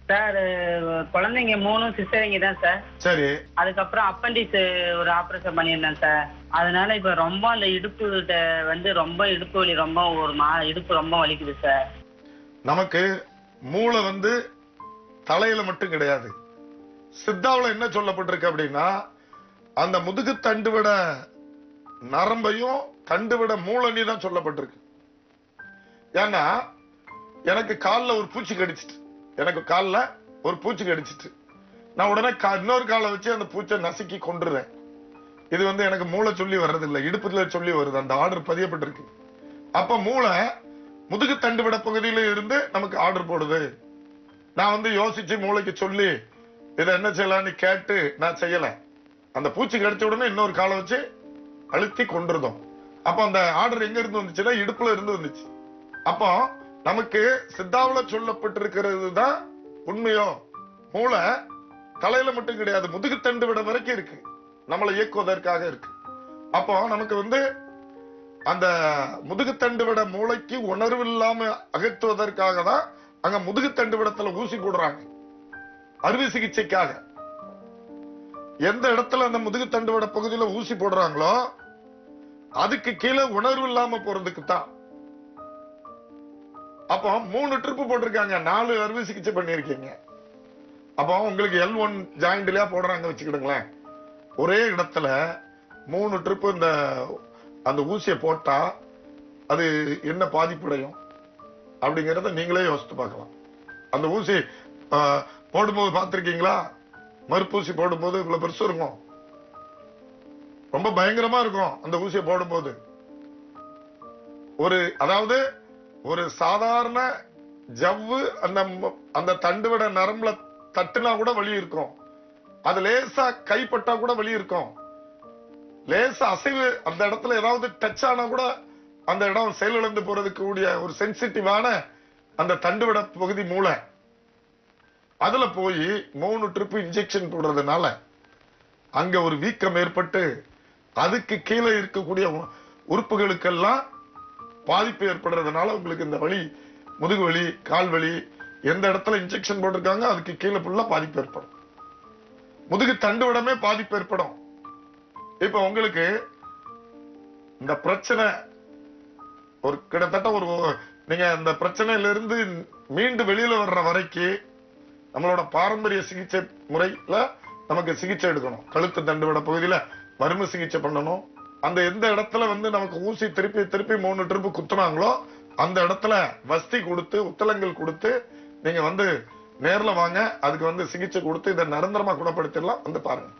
Sir குழந்தைங்க 3 சிஸ்டரிங்க தான் sir. சரி. அதுக்கப்புறம் அப்பண்டிஸ் ஒரு ஆபரேஷன் பண்ணியிருந்தேன் சார். அதனால இப்ப ரொம்ப அந்த இடுப்பு வந்து ரொம்ப இடுப்பு வலி, ரொம்ப இடுப்பு ரொம்ப வலிக்குது சார். நமக்கு மூளை வந்து தலையில மட்டும் கிடையாது. சித்தாவுல என்ன சொல்லப்பட்டிருக்கு அப்படின்னா, அந்த முதுகு தண்டுவிட நரம்பையும் தண்டுவிட மூலனி தான் சொல்லப்பட்டிருக்கு. ஏன்னா எனக்கு காலில் ஒரு பூச்சி கடிச்சிட்டு நான் உடனே இன்னொரு காலை வச்சு அந்த பூச்சை நசுக்கி கொண்டுறேன். இது வந்து எனக்கு மூளை சொல்லி வர்றது இல்லை, இடுப்புல சொல்லி வருது. அந்த ஆர்டர் பதியப்பட்டிருக்கு. அப்ப மூளை முதுகு தண்டுவிட பகுதியில இருந்து நமக்கு ஆர்டர் போடுது. நான் வந்து யோசிச்சு மூளைக்கு சொல்லி இதை என்ன செய்யலாம்னு கேட்டு நான் செய்யல. அந்த பூச்சி கடிச்ச உடனே இன்னொரு காலை வச்சு அழுத்தி கொண்டிருந்தோம். அப்ப அந்த ஆர்டர் எங்க இருந்து வந்துச்சுன்னா இடுப்புல இருந்து வந்துச்சு. அப்போ நமக்கு சித்தாவுல சொல்லப்பட்டிருக்கிறது தான் உண்மையோ. மூளை தலையில மட்டும் கிடையாது, முதுகு தண்டு விட வரைக்கும் இருக்கு, நம்மளை இயக்குவதற்காக இருக்கு. அப்போ நமக்கு வந்து அந்த முதுகு தண்டு விட மூளைக்கு உணர்வு இல்லாம அகற்றுவதற்காக தான் அங்க முதுகு தண்டு விடத்துல ஊசி போடுறாங்க அறுவை சிகிச்சைக்காக. எந்த இடத்துல அந்த முதுகு தண்டு விட பகுதியில ஊசி போடுறாங்களோ அதுக்கு கீழே உணர்வு இல்லாம போறதுக்கு தான். அப்போ 3 ட்ரிப் போட்டிருக்காங்க, 4 அறுவை சிகிச்சை பண்ணிருக்கீங்க. அப்போ உங்களுக்கு L1 ஜாயிண்ட்லயா போடுறாங்க வச்சுக்கிடுங்களேன். ஒரே இடத்துல 3 ட்ரிப் அந்த ஊசியை போட்டா அது என்ன பாதிப்படையும் அப்படிங்கறத நீங்களே யோசித்து பார்க்கலாம். அந்த ஊசி போடும்போது பார்த்திருக்கீங்களா? மறுப்பூசி போடும்போது இவ்வளவு பெருசு இருக்கும், ரொம்ப பயங்கரமா இருக்கும். அந்த ஊசியை போடும்போது அதாவது ஒரு சாதாரண ஜவ்வு அந்த தண்டுவிட நரம்புல தட்டுனா கூட வலி இருக்கும். அது லேசா கைப்பட்டா கூட வலி இருக்கும். லேசா அசைவு அந்த இடத்துல ஏதாவது டச் ஆனா கூட அந்த இடம் செயலிழந்து போறதுக்கு கூடிய ஒரு சென்சிட்டிவான அந்த தண்டுவிட பகுதி மூளை. அதுல போய் 3 ட்ரிப் இன்ஜெக்ஷன் போடுறதுனால அங்க ஒரு வீக்கம் ஏற்பட்டு அதுக்கு கீழே இருக்கக்கூடிய உறுப்புகளுக்கெல்லாம் பாதிப்பு ஏற்படுறதுனால உங்களுக்கு இந்த வலி, முதுகு வலி, கால் வலி, எந்த இடத்துல இன்ஜெக்ஷன் போட்டிருக்காங்க அதுக்கு கீழே ஃபுல்லா பாதிப்பு ஏற்படும். முதுகு தண்டுவிடமே பாதிப்பு ஏற்படும். இப்ப உங்களுக்கு இந்த பிரச்சனை ஒரு கிட்டத்தட்ட நீங்க இந்த பிரச்சனையில இருந்து மீண்டு வெளியில வர்ற வரைக்கும் நம்மளோட பாரம்பரிய சிகிச்சை முறையில நமக்கு சிகிச்சை எடுக்கணும். கழுத்து தண்டுவிட பகுதியில மரும சிகிச்சை பண்ணணும். அந்த எந்த இடத்துல வந்து நமக்கு ஊசி திருப்பி 3 ட்ரிப் குத்துனாங்களோ அந்த இடத்துல வஸ்தி கொடுத்து உத்தலங்கள் கொடுத்து நீங்க வந்து நேர்ல வாங்க, அதுக்கு வந்து சிகிச்சை கொடுத்து இதை நிரந்தரமா குணப்படுத்திடலாம். வந்து பாருங்க.